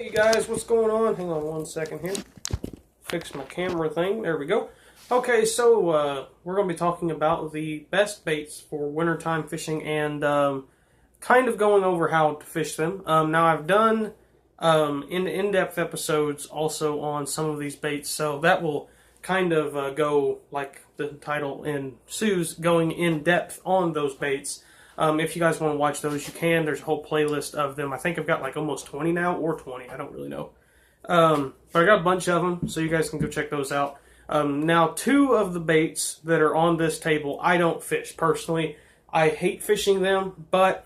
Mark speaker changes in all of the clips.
Speaker 1: Hey guys, what's going on? Hang on one second here. Fix my camera thing. There we go. Okay, so we're going to be talking about the best baits for wintertime fishing and kind of going over how to fish them. Now, I've done in-depth episodes also on some of these baits, so that will kind of go like the title in Sue's, going in depth on those baits. If you guys want to watch those, you can. There's a whole playlist of them. I think I've got like almost 20 now, or 20. I don't really know. But I got a bunch of them, so you guys can go check those out. Now, two of the baits that are on this table, I don't fish. Personally, I hate fishing them, but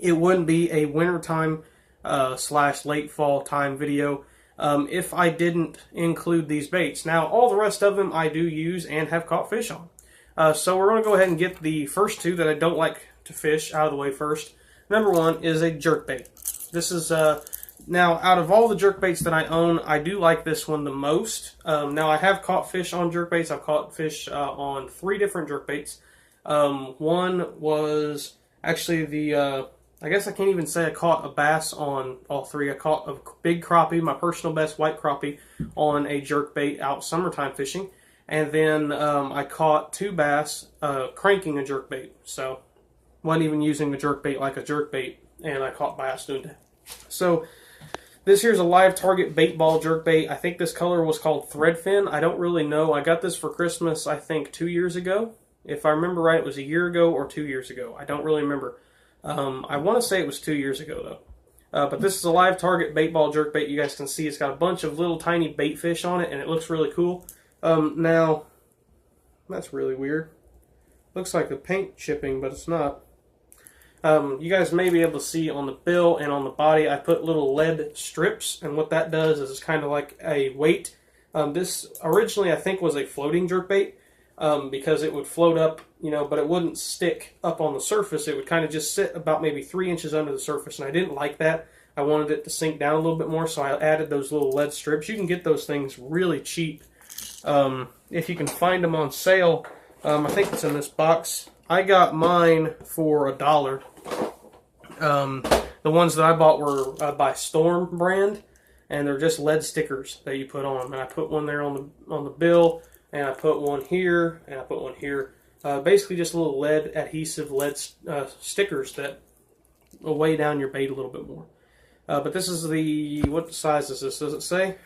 Speaker 1: it wouldn't be a wintertime slash late fall time video if I didn't include these baits. Now, all the rest of them I do use and have caught fish on. So we're going to go ahead and get the first two that I don't like to fish out of the way first. Number one is a jerkbait. This is, now out of all the jerkbaits that I own, I do like this one the most. Now I have caught fish on jerkbaits. I've caught fish on 3 different jerkbaits. One was actually the, I guess I can't even say I caught a bass on all 3. I caught a big crappie, my personal best white crappie, on a jerkbait out summertime fishing. And then I caught 2 bass cranking a jerkbait. So, wasn't even using the jerkbait like a jerkbait, and I caught bass doing that. So, this here's a live target bait ball jerkbait. I think this color was called Threadfin. I don't really know. I got this for Christmas, I think, 2 years ago. If I remember right, it was a year ago or 2 years ago. I don't really remember. I want to say it was 2 years ago, though. But this is a live target bait ball jerkbait. You guys can see it's got a bunch of little tiny bait fish on it, and it looks really cool. Now, that's really weird. Looks like the paint chipping, but it's not. You guys may be able to see on the bill and on the body, I put little lead strips, and what that does is it's kind of like a weight. This originally, I think, was a floating jerkbait, because it would float up, but it wouldn't stick up on the surface. It would kind of just sit about maybe 3 inches under the surface, and I didn't like that. I wanted it to sink down a little bit more, so I added those little lead strips. You can get those things really cheap. If you can find them on sale. I think it's in this box. I got mine for $1. The ones that I bought were by Storm brand, and they're just lead stickers that you put on. And I put one there on the bill, and I put one here, and I put one here. Basically, just little lead adhesive lead stickers that will weigh down your bait a little bit more. But this is what size is this? Does it say?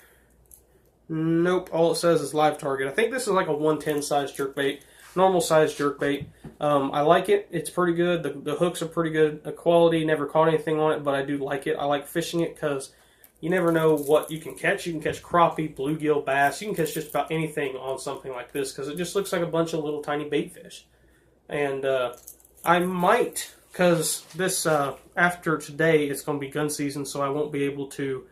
Speaker 1: Nope, all it says is live target. I think this is like a 110 size jerkbait, normal size jerkbait. I like it. It's pretty good. The hooks are pretty good. The quality, never caught anything on it, but I do like it. I like fishing it because you never know what you can catch. You can catch crappie, bluegill, bass. You can catch just about anything on something like this because it just looks like a bunch of little tiny bait fish. And I might, because this, after today, it's going to be gun season, so I won't be able to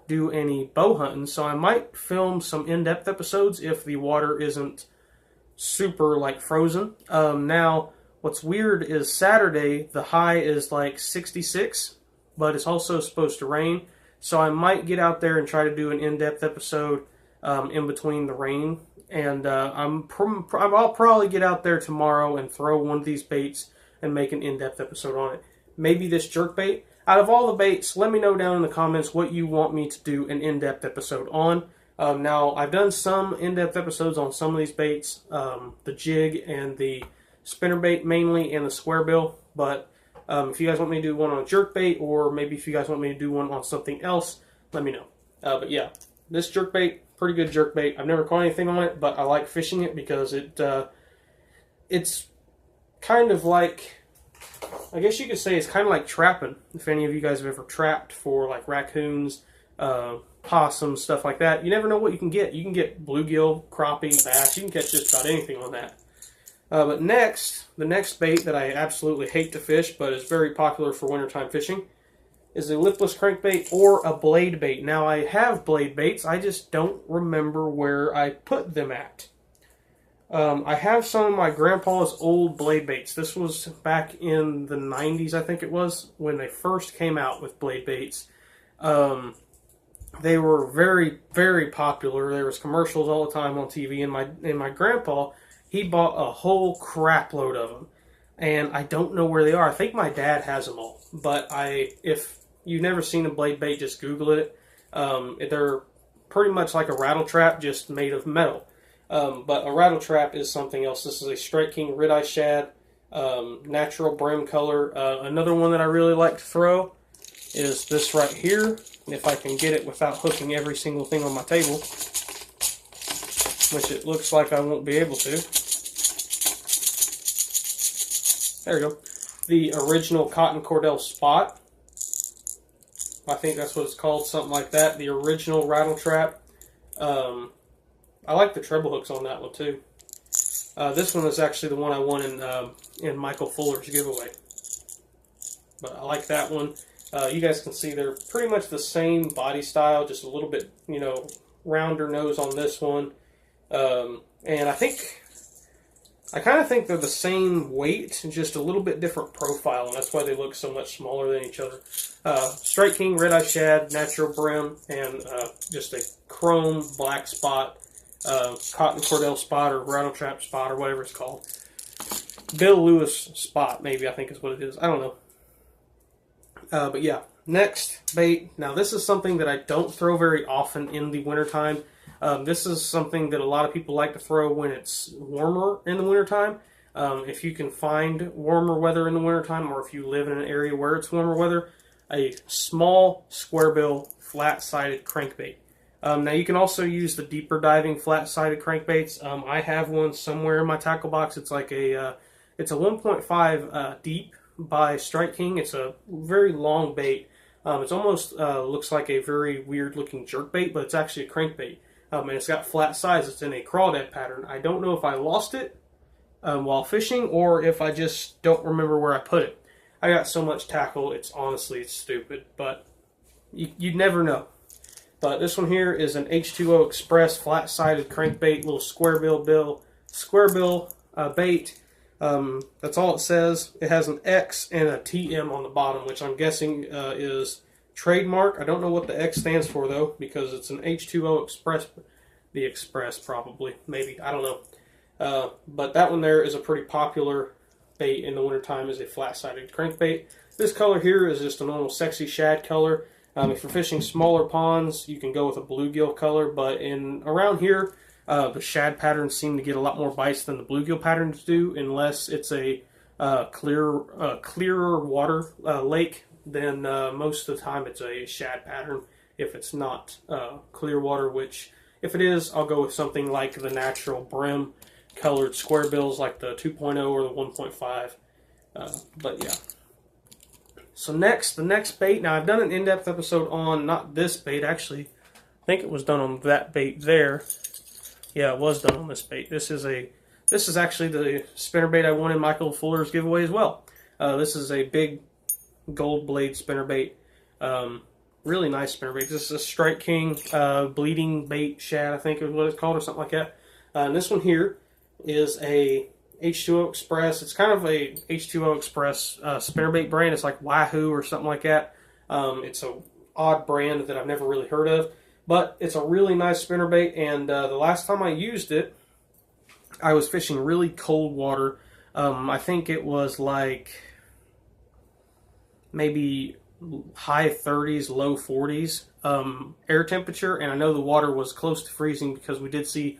Speaker 1: do any bow hunting, so I might film some in-depth episodes if the water isn't super like frozen. Now, what's weird is Saturday the high is like 66, but it's also supposed to rain, so I might get out there and try to do an in-depth episode in between the rain. And I'll probably get out there tomorrow and throw one of these baits and make an in-depth episode on it. Maybe this jerkbait. Out of all the baits, let me know down in the comments what you want me to do an in-depth episode on. Now, I've done some in-depth episodes on some of these baits, the jig and the spinnerbait mainly, and the square bill. But if you guys want me to do one on a jerkbait, or maybe if you guys want me to do one on something else, let me know. But yeah, this jerkbait, pretty good jerkbait. I've never caught anything on it, but I like fishing it because it's kind of like, I guess you could say it's kind of like trapping. If any of you guys have ever trapped for like raccoons, possums, stuff like that, you never know what you can get. You can get bluegill, crappie, bass. You can catch just about anything on that. But next, the next bait that I absolutely hate to fish, but is very popular for wintertime fishing, is a lipless crankbait or a blade bait. Now, I have blade baits. I just don't remember where I put them at. I have some of my grandpa's old blade baits. This was back in the 90s, I think it was, when they first came out with blade baits. They were very, very popular. There was commercials all the time on TV, and my grandpa, he bought a whole crap load of them. And I don't know where they are. I think my dad has them all. But if you've never seen a blade bait, just Google it. They're pretty much like a rattle trap, just made of metal. But a rattle trap is something else. This is a Strike King Red Eye Shad, natural brim color. Another one that I really like to throw is this right here. If I can get it without hooking every single thing on my table, which it looks like I won't be able to. There we go. The original Cotton Cordell Spot. I think that's what it's called, something like that. The original rattle trap. I like the treble hooks on that one too. This one is actually the one I won in Michael Fuller's giveaway. But I like that one. You guys can see they're pretty much the same body style, just a little bit, you know, rounder nose on this one. And I kind of think they're the same weight, just a little bit different profile, and that's why they look so much smaller than each other. Strike King Red Eye Shad, natural brim, and just a chrome black spot, Cotton Cordell Spot or rattle trap spot or whatever it's called. Bill Lewis Spot, maybe, I think is what it is. I don't know. But yeah, next bait. Now this is something that I don't throw very often in the wintertime. This is something that a lot of people like to throw when it's warmer in the wintertime. If you can find warmer weather in the wintertime, or if you live in an area where it's warmer weather, a small square bill flat-sided crankbait. Now you can also use the deeper diving flat-sided crankbaits. I have one somewhere in my tackle box. It's like it's a 1.5 deep by Strike King. It's a very long bait. It's almost looks like a very weird looking jerk bait, but it's actually a crankbait. And it's got flat sides. It's in a crawdad pattern. I don't know if I lost it while fishing or if I just don't remember where I put it. I got so much tackle, it's stupid, but you'd never know. But this one here is an H2O Express flat-sided crankbait, little square bill bait. That's all it says. It has an X and a TM on the bottom, which I'm guessing is trademark. I don't know what the X stands for though, because it's an H2O Express. The Express probably, maybe, I don't know. But that one there is a pretty popular bait in the wintertime, is a flat-sided crankbait. This color here is just a normal sexy shad color. If you're fishing smaller ponds, you can go with a bluegill color, but around here, the shad patterns seem to get a lot more bites than the bluegill patterns do, unless it's a clearer water lake. Then most of the time it's a shad pattern. If it's not clear water, which if it is, I'll go with something like the natural brim colored square bills, like the 2.0 or the 1.5. But yeah. So the next bait. Now I've done an in-depth episode on not this bait. Actually, I think it was done on that bait there. Yeah, it was done on this bait. This is actually the spinnerbait I won in Michael Fuller's giveaway as well. This is a big gold blade spinnerbait. Really nice spinnerbait. This is a Strike King bleeding bait shad, I think is what it's called, or something like that. And this one here is a H2O Express. It's kind of a H2O Express spinnerbait brand. It's like Wahoo or something like that. It's an odd brand that I've never really heard of. But it's a really nice spinnerbait, and the last time I used it, I was fishing really cold water. I think it was like maybe high 30s, low 40s air temperature, and I know the water was close to freezing because we did see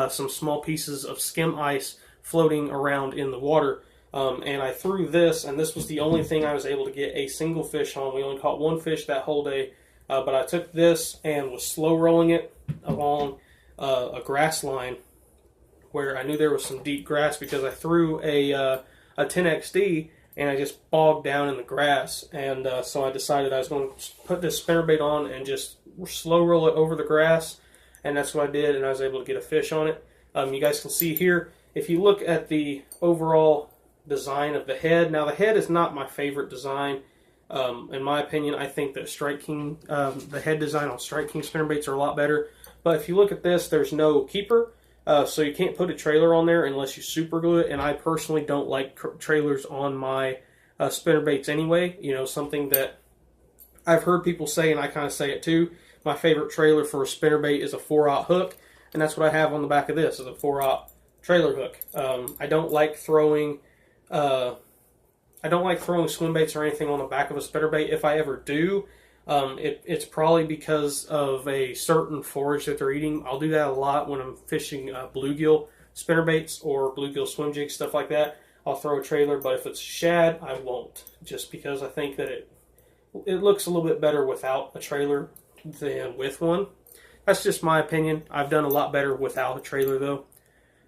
Speaker 1: some small pieces of skim ice floating around in the water. And I threw this, and this was the only thing I was able to get a single fish on. We only caught one fish that whole day. But I took this and was slow rolling it along a grass line where I knew there was some deep grass, because I threw a 10XD and I just bogged down in the grass. And so I decided I was going to put this spinnerbait on and just slow roll it over the grass. And that's what I did, and I was able to get a fish on it. You guys can see here, if you look at the overall design of the head. Now the head is not my favorite design. In my opinion, I think that Strike King, the head design on Strike King spinnerbaits are a lot better. But if you look at this, there's no keeper, so you can't put a trailer on there unless you super glue it. And I personally don't like trailers on my spinnerbaits anyway. You know, something that I've heard people say, and I kind of say it too. My favorite trailer for a spinnerbait is a 4/0 hook, and that's what I have on the back of this, is a 4/0 trailer hook. I don't like throwing. I don't like throwing swim baits or anything on the back of a spinnerbait. If I ever do, it's probably because of a certain forage that they're eating. I'll do that a lot when I'm fishing bluegill spinnerbaits or bluegill swim jigs, stuff like that. I'll throw a trailer, but if it's shad, I won't, just because I think that it looks a little bit better without a trailer than with one. That's just my opinion. I've done a lot better without a trailer, though.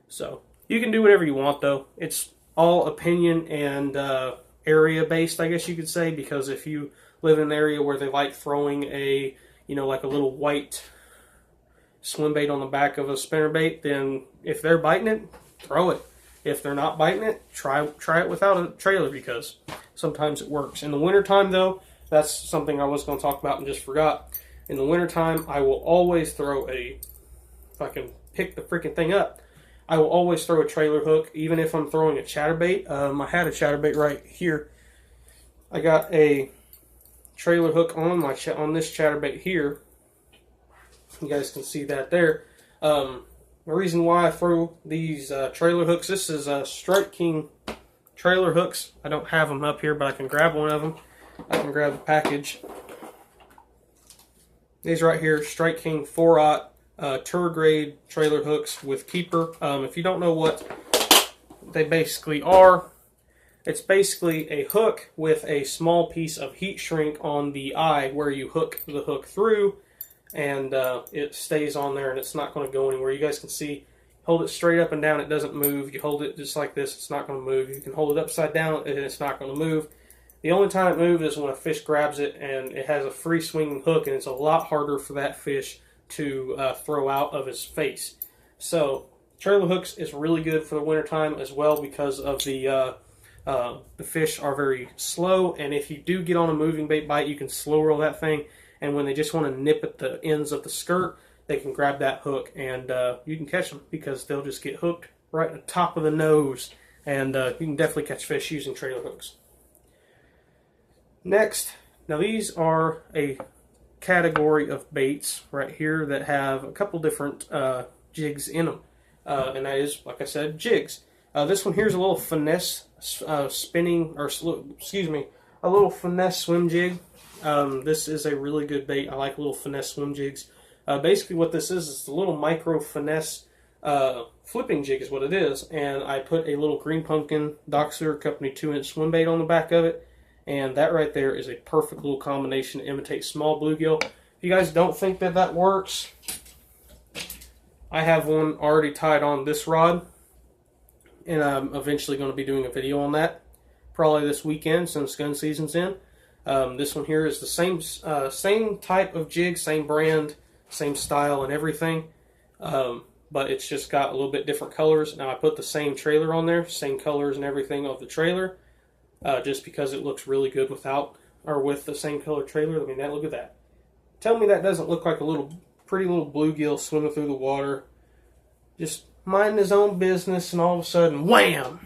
Speaker 1: So you can do whatever you want, though. It's all opinion and area-based, I guess you could say, because if you live in an area where they like throwing a, like a little white swim bait on the back of a spinnerbait, then if they're biting it, throw it. If they're not biting it, try it without a trailer, because sometimes it works. In the wintertime, though, that's something I was going to talk about and just forgot. In the wintertime, I will always throw if I can pick the freaking thing up, I will always throw a trailer hook, even if I'm throwing a chatterbait. I had a chatterbait right here. I got a trailer hook on this chatterbait here. You guys can see that there. The reason why I throw these trailer hooks, this is Strike King trailer hooks. I don't have them up here, but I can grab one of them. I can grab the package. These right here, Strike King 4/0 tour grade trailer hooks with keeper. If you don't know what they basically are, it's basically a hook with a small piece of heat shrink on the eye where you hook the hook through, and it stays on there and it's not going to go anywhere. You guys can see, hold it straight up and down, it doesn't move. You hold it just like this, it's not going to move. You can hold it upside down and it's not going to move. The only time it moves is when a fish grabs it and it has a free swinging hook, and it's a lot harder for that fish to throw out of his face. So trailer hooks is really good for the wintertime as well, because of the fish are very slow, and if you do get on a moving bait bite, you can slow roll that thing, and when they just want to nip at the ends of the skirt, they can grab that hook and you can catch them, because they'll just get hooked right at the top of the nose, and you can definitely catch fish using trailer hooks. Next, now these are a category of baits right here that have a couple different jigs in them, and that is, like I said, jigs. This one here is a little finesse a little finesse swim jig. This is a really good bait. I like little finesse swim jigs. Basically what this is a little micro finesse flipping jig is what it is, and I put a little Green Pumpkin Doc Sewer Company 2-inch swim bait on the back of it, and that right there is a perfect little combination to imitate small bluegill. If you guys don't think that works, I have one already tied on this rod, and I'm eventually going to be doing a video on that, probably this weekend since gun season's in. This one here is the same type of jig, same brand, same style and everything, but it's just got a little bit different colors. Now I put the same trailer on there, same colors and everything of the trailer, just because it looks really good with the same color trailer. I mean, look at that. Tell me that doesn't look like a pretty little bluegill swimming through the water, just minding his own business, and all of a sudden, wham!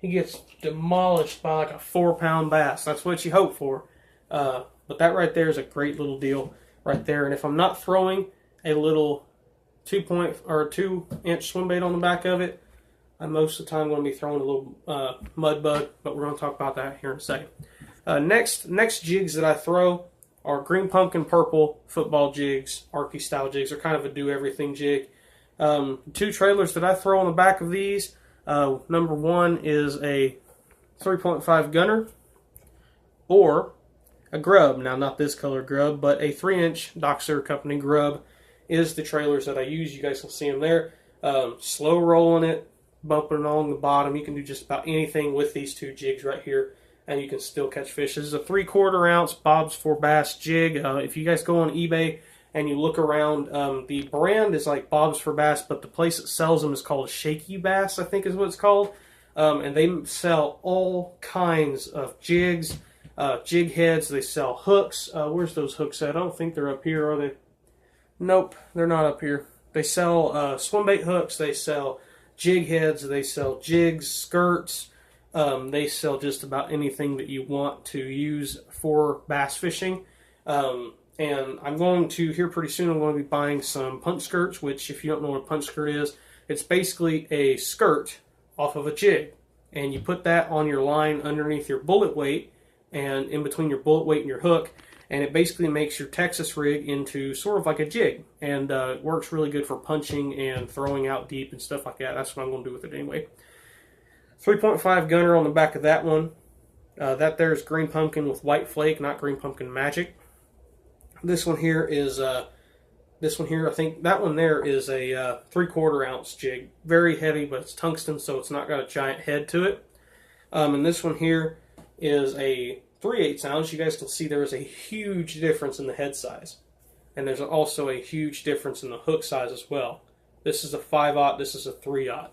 Speaker 1: He gets demolished by like a 4-pound bass. That's what you hope for. But that right there is a great little deal right there. And if I'm not throwing a little 2-inch swim bait on the back of it, I'm most of the time going to be throwing a little mud bug, but we're going to talk about that here in a second. Next jigs that I throw are Green Pumpkin Purple football jigs, Arky style jigs. They're kind of a do-everything jig. Two trailers that I throw on the back of these, number one is a 3.5 gunner or a grub. Now, not this color grub, but a 3-inch Doc Sewer Company grub is the trailers that I use. You guys can see them there. Slow rolling it, bumping along the bottom. You can do just about anything with these two jigs right here, and you can still catch fish. This is a 3/4 ounce Bob's for Bass jig. If you guys go on eBay and you look around, the brand is like Bob's for Bass, but the place that sells them is called Shaky Bass, I think is what it's called. And they sell all kinds of jigs, jig heads. They sell hooks. Where's those hooks at? I don't think they're up here, are they? Nope, they're not up here. They sell swim bait hooks. They sell jig heads. They sell jigs, skirts. They sell just about anything that you want to use for bass fishing. And I'm going to, here pretty soon, I'm going to be buying some punch skirts, which if you don't know what a punch skirt is, it's basically a skirt off of a jig. and you put that on your line underneath your bullet weight and in between your bullet weight and your hook, and it basically makes your Texas rig into sort of like a jig, and it works really good for punching and throwing out deep and stuff like that. That's what I'm going to do with it anyway. 3.5 gunner on the back of that one. That there's Green Pumpkin with White Flake, not Green Pumpkin Magic. This one here is I think that one there is a 3/4 ounce jig. Very heavy, but it's tungsten, so it's not got a giant head to it. And this one here is a 3/8 ounce. You guys can see there is a huge difference in the head size. And there's also a huge difference in the hook size as well. This is a 5/0, this is a 3/0.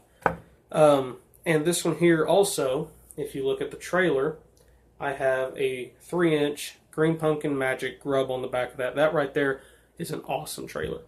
Speaker 1: And this one here also, if you look at the trailer, I have a 3-inch Green Pumpkin Magic grub on the back of that. That right there is an awesome trailer.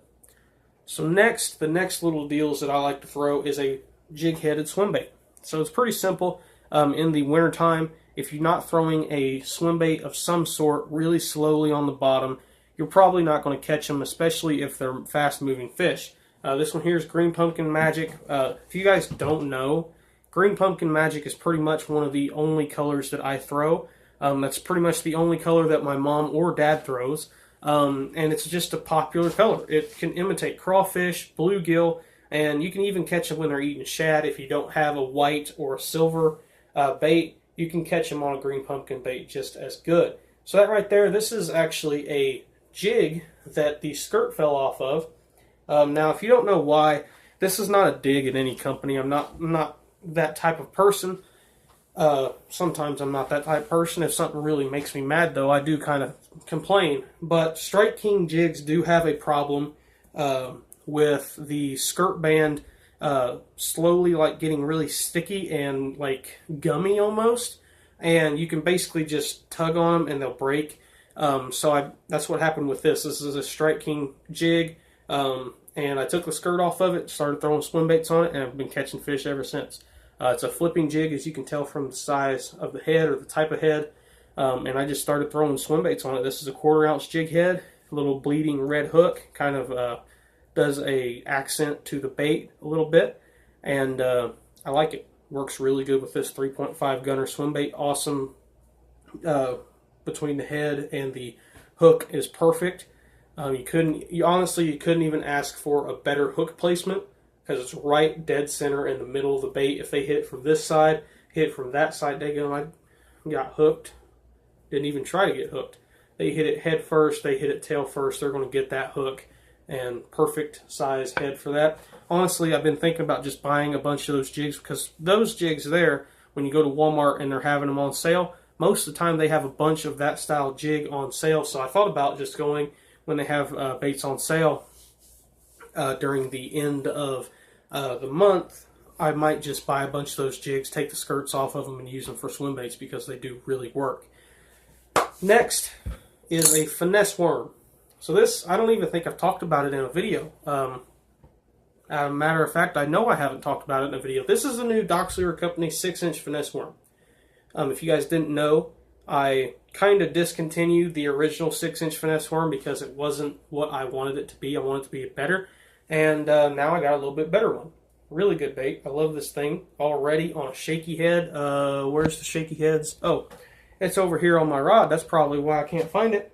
Speaker 1: So next, the next little deals that I like to throw is a jig-headed swim bait. So it's pretty simple. In the wintertime, if you're not throwing a swim bait of some sort really slowly on the bottom, you're probably not going to catch them, especially if they're fast-moving fish. This one here is Green Pumpkin Magic. If you guys don't know, Green Pumpkin Magic is pretty much one of the only colors that I throw. That's pretty much the only color that my mom or dad throws. And it's just a popular color. It can imitate crawfish, bluegill, and you can even catch them when they're eating shad. If you don't have a white or a silver bait, you can catch them on a Green Pumpkin bait just as good. So that right there, this is actually a jig that the skirt fell off of. Now, if you don't know why, this is not a dig at any company. I'm not that type of person. Sometimes I'm not that type of person. If something really makes me mad, though, I do kind of complain. But Strike King jigs do have a problem with the skirt band slowly like getting really sticky and like gummy almost. And you can basically just tug on them and they'll break. That's what happened with this. This is a Strike King jig. And I took the skirt off of it, started throwing swim baits on it, and I've been catching fish ever since. It's a flipping jig, as you can tell from the size of the head or the type of head. And I just started throwing swim baits on it. This is a 1/4 ounce jig head, a little bleeding red hook, kind of does a accent to the bait a little bit. And I like it. Works really good with this 3.5 gunner swim bait. Awesome between the head and the hook is perfect. You couldn't even ask for a better hook placement because it's right dead center in the middle of the bait. If they hit it from this side, hit it from that side, I got hooked. Didn't even try to get hooked. They hit it head first, they hit it tail first, they're going to get that hook, and perfect size head for that. Honestly, I've been thinking about just buying a bunch of those jigs because those jigs there, when you go to Walmart and they're having them on sale, most of the time they have a bunch of that style jig on sale. So I thought about just going when they have baits on sale during the end of the month. I might just buy a bunch of those jigs, take the skirts off of them, and use them for swim baits because they do really work. Next is a finesse worm. So this, I don't even think I've talked about it in a video. Matter of fact, I know I haven't talked about it in a video. This is the new Dox Lure Company 6-inch finesse worm. If you guys didn't know, I kind of discontinued the original 6-inch finesse worm because it wasn't what I wanted it to be. I wanted it to be better. And now I got a little bit better one. Really good bait. I love this thing already on a shaky head. Where's the shaky heads? Oh, it's over here on my rod. That's probably why I can't find it.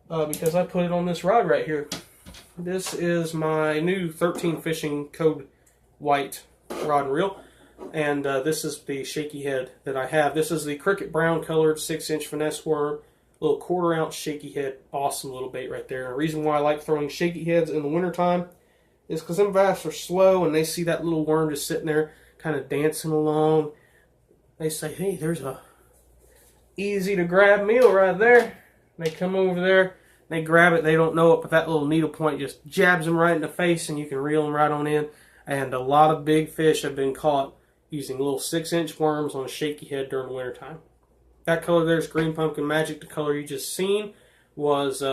Speaker 1: Because I put it on this rod right here. This is my new 13 Fishing Code White rod and reel. And this is the shaky head that I have. This is the Cricket Brown colored 6-inch finesse worm. Little 1/4 ounce shaky head. Awesome little bait right there. And the reason why I like throwing shaky heads in the wintertime is because them bass are slow and they see that little worm just sitting there kind of dancing along. They say, hey, there's a easy to grab meal right there. And they come over there, they grab it, they don't know it, but that little needle point just jabs them right in the face and you can reel them right on in. And a lot of big fish have been caught using little 6-inch worms on a shaky head during the wintertime. That color there is Green Pumpkin Magic. The color you just seen was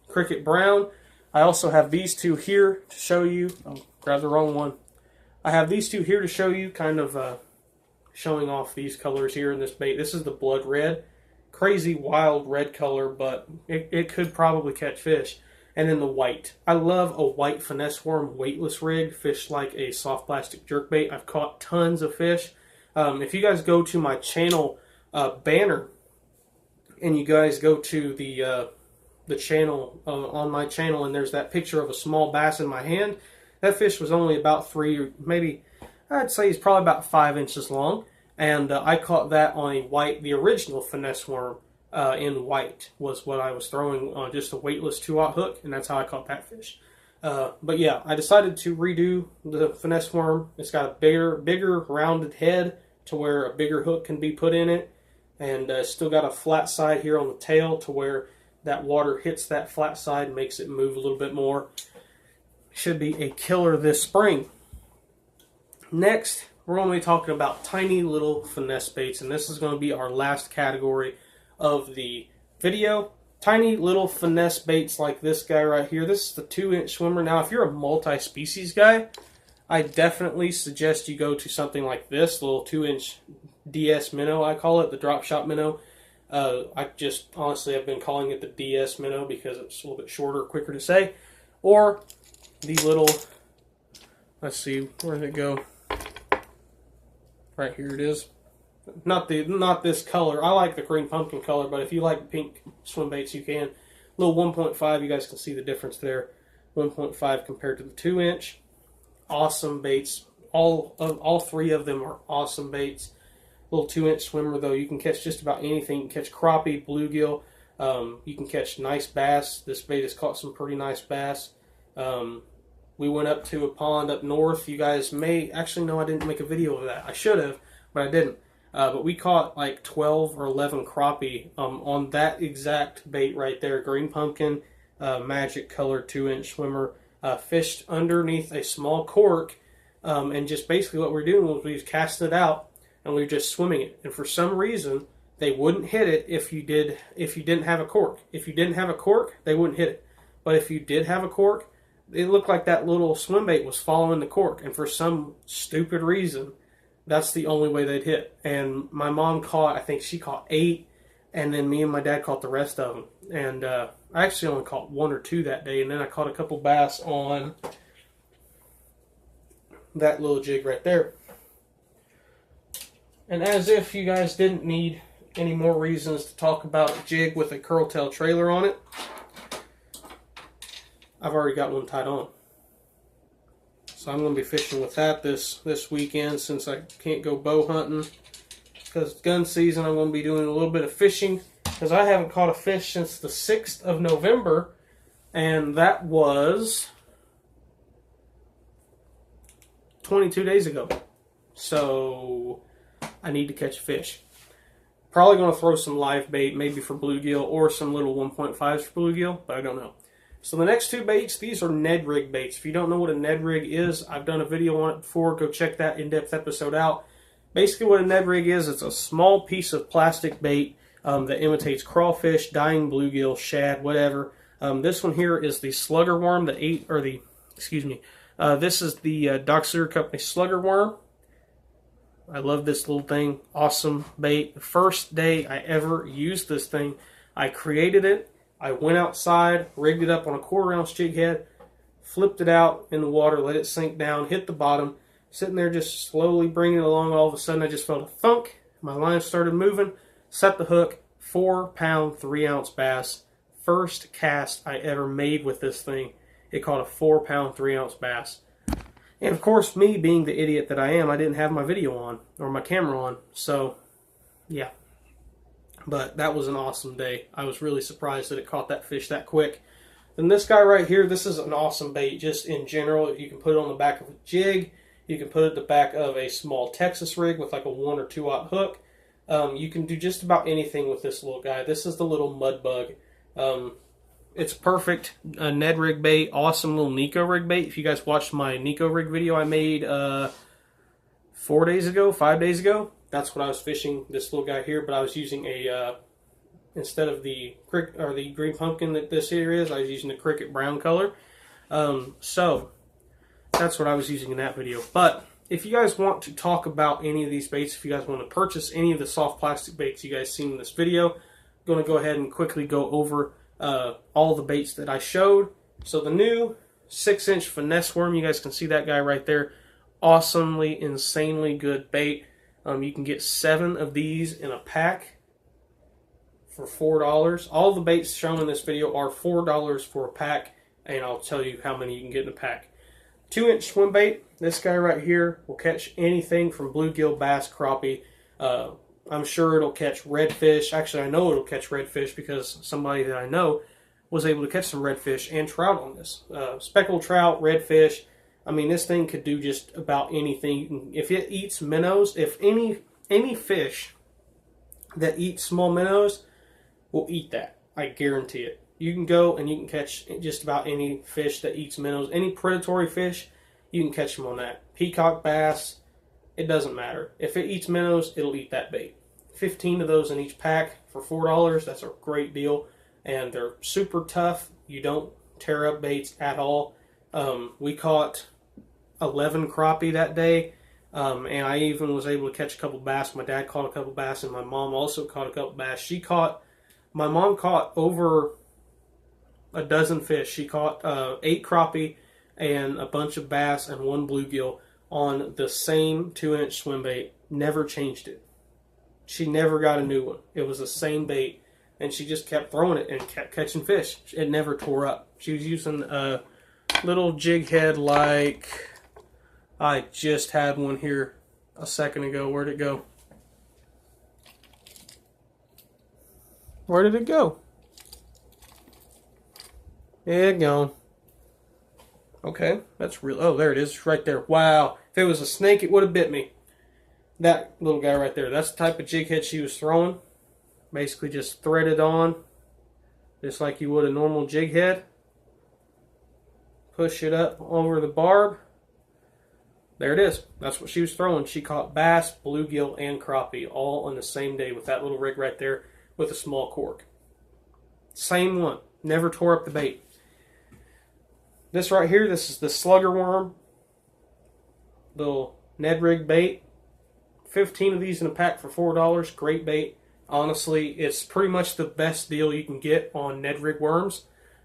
Speaker 1: Cricket Brown. I also have these two here to show you. Oh, grabbed the wrong one. I have these two here to show you, kind of showing off these colors here in this bait. This is the Blood Red. Crazy wild red color, but it could probably catch fish. And then the white. I love a white finesse worm weightless rig, fished like a soft plastic jerkbait. I've caught tons of fish. If you guys go to my channel banner, and you guys go to the channel on my channel, and there's that picture of a small bass in my hand, that fish was only about 3, maybe I'd say he's probably about 5 inches long, and I caught that on a white, the original finesse worm in white was what I was throwing on just a weightless 2/0 hook, and that's how I caught that fish. But yeah, I decided to redo the finesse worm. It's got a bigger rounded head to where a bigger hook can be put in it, and still got a flat side here on the tail to where that water hits that flat side and makes it move a little bit more. Should be a killer this spring. Next, we're going to be talking about tiny little finesse baits, and this is going to be our last category of the video. Tiny little finesse baits like this guy right here. This is the 2-inch swimmer. Now, if you're a multi-species guy, I definitely suggest you go to something like this, little 2-inch DS minnow, I call it, the drop shot minnow. I just, honestly, I've been calling it the DS minnow because it's a little bit shorter, quicker to say. Or the little, let's see, where did it go? Right here it is. Not this color. I like the green pumpkin color, but if you like pink swim baits, you can. Little 1.5, you guys can see the difference there. 1.5 compared to the 2-inch. Awesome baits. All 3 of them are awesome baits. Little 2-inch swimmer though, you can catch just about anything. You can catch crappie, bluegill. You can catch nice bass. This bait has caught some pretty nice bass. We went up to a pond up north. You guys may actually know I didn't make a video of that. I should have, but I didn't. But we caught like 12 or 11 crappie on that exact bait right there. Green pumpkin, magic colored 2-inch swimmer. Fished underneath a small cork, and just basically what we're doing was we just cast it out and we were just swimming it. And for some reason, they wouldn't hit it if you didn't have a cork. If you didn't have a cork, they wouldn't hit it. But if you did have a cork, it looked like that little swim bait was following the cork, and for some stupid reason, that's the only way they'd hit. And my mom caught, I think she caught 8, and then me and my dad caught the rest of them. And I actually only caught 1 or 2 that day, and then I caught a couple bass on that little jig right there. And as if you guys didn't need any more reasons to talk about a jig with a curl tail trailer on it, I've already got one tied on. So I'm going to be fishing with that this weekend since I can't go bow hunting. Because it's gun season, I'm going to be doing a little bit of fishing. Because I haven't caught a fish since the 6th of November. And that was 22 days ago. So I need to catch a fish. Probably going to throw some live bait, maybe for bluegill, or some little 1.5s for bluegill, but I don't know. So the next 2 baits, these are Ned Rig baits. If you don't know what a Ned Rig is, I've done a video on it before. Go check that in-depth episode out. Basically what a Ned Rig is, it's a small piece of plastic bait that imitates crawfish, dying bluegill, shad, whatever. This one here is the slugger worm, this is the Doc Sear Company slugger worm. I love this little thing. Awesome bait. The first day I ever used this thing, I created it. I went outside, rigged it up on a 1/4-ounce jig head, flipped it out in the water, let it sink down, hit the bottom, sitting there just slowly bringing it along. All of a sudden I just felt a thunk. My line started moving, set the hook, 4-pound, 3-ounce bass. First cast I ever made with this thing. It caught a 4-pound, 3-ounce bass. And of course, me being the idiot that I am, I didn't have my video on, or my camera on, so yeah. But that was an awesome day. I was really surprised that it caught that fish that quick. Then this guy right here, this is an awesome bait just in general. You can put it on the back of a jig. You can put it at the back of a small Texas rig with like a 1 or 2/0 hook. You can do just about anything with this little guy. This is the little mud bug. It's perfect Ned Rig bait. Awesome little Nico rig bait. If you guys watched my Nico rig video I made 5 days ago, that's what I was fishing, this little guy here, but I was using a, instead of the green pumpkin that this here is, I was using the cricket brown color. So, that's what I was using in that video. But, if you guys want to talk about any of these baits, if you guys want to purchase any of the soft plastic baits you guys seen in this video, I'm going to go ahead and quickly go over all the baits that I showed. So, the new 6-inch finesse worm, you guys can see that guy right there. Awesomely, insanely good bait. You can get 7 of these in a pack for $4. All the baits shown in this video are $4 for a pack, and I'll tell you how many you can get in a pack. 2-inch swim bait. This guy right here will catch anything from bluegill, bass, crappie. I'm sure it'll catch redfish. Actually, I know it'll catch redfish because somebody that I know was able to catch some redfish and trout on this. Speckled trout, redfish. I mean, this thing could do just about anything. If it eats minnows, if any fish that eats small minnows will eat that, I guarantee it. You can go and you can catch just about any fish that eats minnows. Any predatory fish, you can catch them on that. Peacock bass, it doesn't matter. If it eats minnows, it'll eat that bait. 15 of those in each pack for $4. That's a great deal. And they're super tough. You don't tear up baits at all. We caught 11 crappie that day. And I even was able to catch a couple bass. My dad caught a couple bass, and my mom also caught a couple bass. My mom caught over a dozen fish. She caught 8 crappie and a bunch of bass and 1 bluegill on the same 2-inch swim bait. Never changed it. She never got a new one. It was the same bait, and she just kept throwing it and kept catching fish. It never tore up. She was using a little jig head like I just had one here a second ago. Where'd it go? Where did it go? Yeah, gone. Okay, that's real. Oh, there it is, right there. Wow, if it was a snake, it would have bit me. That little guy right there, that's the type of jig head she was throwing. Basically just threaded on, just like you would a normal jig head. Push it up over the barb. There it is. That's what she was throwing. She caught bass, bluegill, and crappie all on the same day with that little rig right there with a small cork. Same one. Never tore up the bait. This right here, this is the slugger worm. Little Ned rig bait. 15 of these in a pack for $4. Great bait. Honestly, it's pretty much the best deal you can get on Ned rig worms.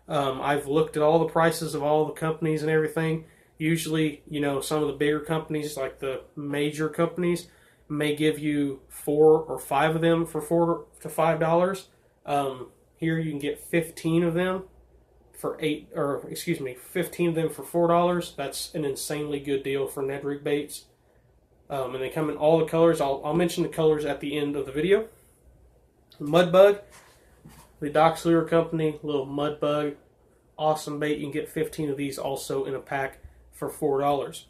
Speaker 1: I've looked at all the prices of all the companies and everything. Usually, you know, some of the bigger companies, like the major companies, may give you 4 or 5 of them for $4 to $5. Here you can get 15 of them for 15 of them for $4. That's an insanely good deal for Ned rig baits. And they come in all the colors. I'll mention the colors at the end of the video. Mudbug, the Doc's Lure Company, little Mudbug, awesome bait. You can get 15 of these also in a pack for $4.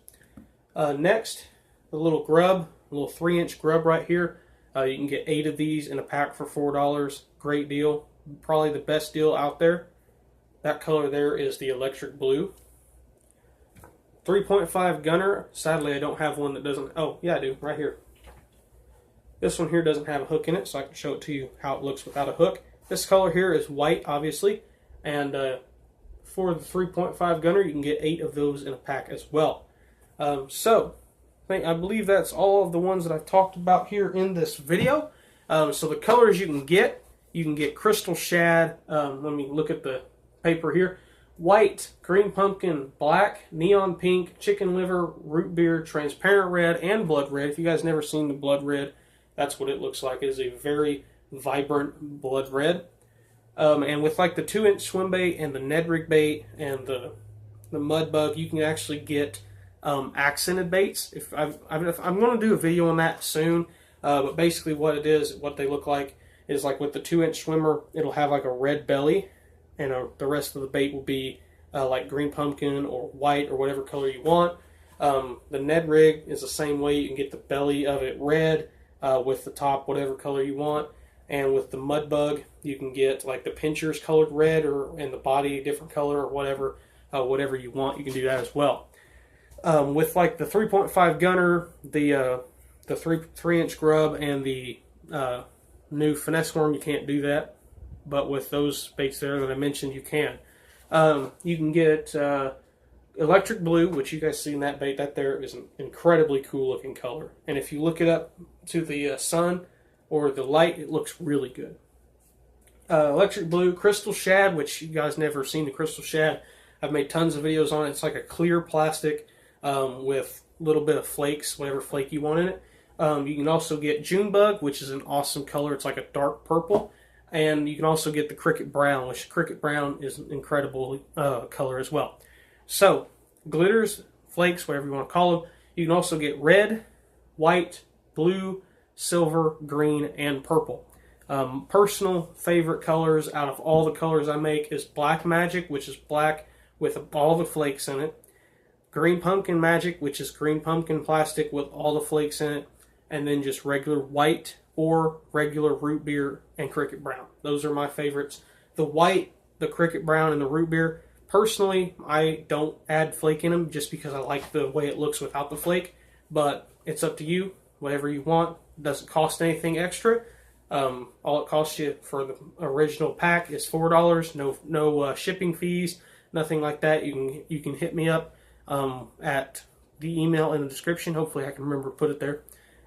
Speaker 1: Next, the little grub, a little 3-inch grub right here. You can get 8 of these in a pack for $4. Great deal. Probably the best deal out there. That color there is the electric blue. 3.5 gunner. Sadly, I don't have one that doesn't. Oh, yeah, I do. Right here. This one here doesn't have a hook in it, so I can show it to you how it looks without a hook. This color here is white, obviously. And for the 3.5 gunner, you can get 8 of those in a pack as well. I believe that's all of the ones that I've talked about here in this video. So the colors you can get crystal shad. Let me look at the paper here. White, green pumpkin, black, neon pink, chicken liver, root beer, transparent red, and blood red. If you guys never seen the blood red, that's what it looks like. It is a very vibrant blood red. And with like the 2-inch swim bait and the Ned rig bait and the mud bug, you can actually get accented baits. I'm going to do a video on that soon. But basically what it is, what they look like, is like with the 2-inch swimmer, it'll have like a red belly, and the rest of the bait will be like green pumpkin or white or whatever color you want. The Ned rig is the same way. You can get the belly of it red with the top whatever color you want. And with the mud bug, you can get like the pinchers colored red, and the body a different color or whatever you want. You can do that as well. With like the 3.5 gunner, the 3-inch grub, and the new finesse worm, you can't do that. But with those baits there that I mentioned, you can. You can get electric blue, which you guys see in that bait. That there is an incredibly cool looking color. And if you look it up to the sun or the light, it looks really good. Electric blue, crystal shad, which you guys never seen the crystal shad. I've made tons of videos on it. It's like a clear plastic with a little bit of flakes, whatever flake you want in it. You can also get Junebug, which is an awesome color. It's like a dark purple. And you can also get the Cricket Brown, which Cricket Brown is an incredible color as well. So, glitters, flakes, whatever you want to call them. You can also get red, white, blue, silver, green, and purple. Personal favorite colors out of all the colors I make is Black Magic, which is black with all the flakes in it. Green Pumpkin Magic, which is green pumpkin plastic with all the flakes in it. And then just regular white or regular root beer and Cricket Brown. Those are my favorites. The white, the Cricket Brown, and the root beer. Personally, I don't add flake in them just because I like the way it looks without the flake. But it's up to you. Whatever you want. It doesn't cost anything extra. All it costs you for the original pack is $4. No shipping fees, nothing like that. You can hit me up at the email in the description. Hopefully, I can remember to put it there.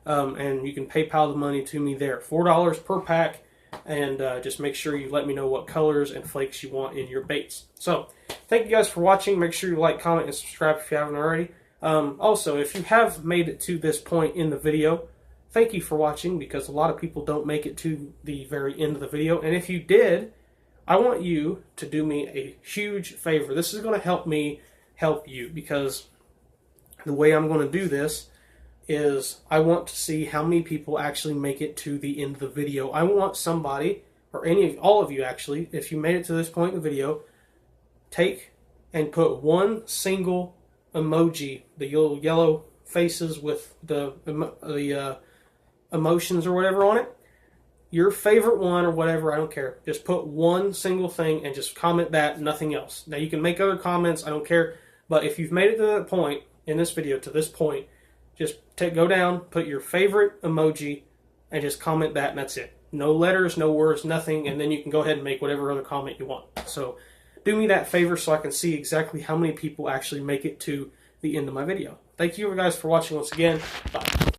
Speaker 1: And you can PayPal the money to me there. $4 per pack, and just make sure you let me know what colors and flakes you want in your baits. So, thank you guys for watching. Make sure you like, comment, and subscribe if you haven't already. Also, if you have made it to this point in the video, thank you for watching, because a lot of people don't make it to the very end of the video. And if you did, I want you to do me a huge favor. This is going to help me help you, because the way I'm going to do this is I want to see how many people actually make it to the end of the video. I want somebody, or all of you actually, if you made it to this point in the video, take and put one single emoji, the yellow faces with the emotions or whatever on it, your favorite one or whatever, I don't care. Just put one single thing and just comment that, nothing else. Now you can make other comments, I don't care, but if you've made it to that point in this video, to this point, just go down, put your favorite emoji, and just comment that, and that's it. No letters, no words, nothing, and then you can go ahead and make whatever other comment you want. So do me that favor so I can see exactly how many people actually make it to the end of my video. Thank you guys for watching once again. Bye.